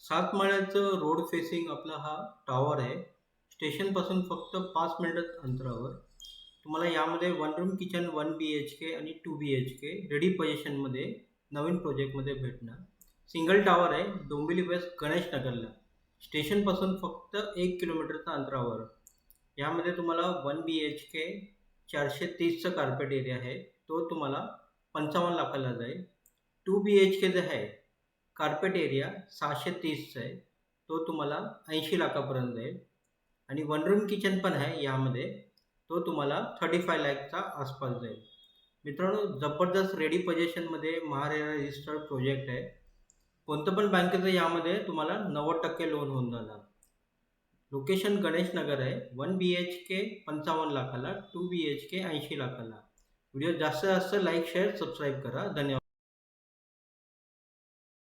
सात माळ्याचं road facing आपला हा टॉवर आहे. स्टेशनपासून फक्त 5 मिनिटात अंतरावर. तुम्हाला यामध्ये वन रूम किचन 1 BHK आणि 2 BHK रेडी पोझिशनमध्ये नवीन प्रोजेक्टमध्ये भेटणार. सिंगल टॉवर आहे, डोंबिवली वेस्ट गणेश नगरला. स्टेशनपासून फक्त 1 किलोमीटरच्या अंतरावर. यामध्ये तुम्हाला 1 BHK 430चं कार्पेट एरिया आहे, तो तुम्हाला 55 लाखाला जाईल. 2 BHK जे आहे कार्पेट एरिया 630चा आहे, तो तुम्हाला 80 लाखापर्यंत जाईल. आणि वन रूम किचन पण आहे यामध्ये, तो तुम्हाला 35 लाखच्या आसपास जाईल. मित्रांनो, जबरदस्त रेडी पोझिशनमध्ये महारेरा रजिस्टर्ड प्रोजेक्ट आहे. कोणतं पण बँकेचं यामध्ये तुम्हाला 90% लोन होऊन जाणार. लोकेशन गणेश नगर आहे. 1 BHK 55 लाखाला, 2 BHK 80 लाखाला. व्हिडिओ जास्तीत जास्त लाईक, शेअर, सबस्क्राईब करा. धन्यवाद.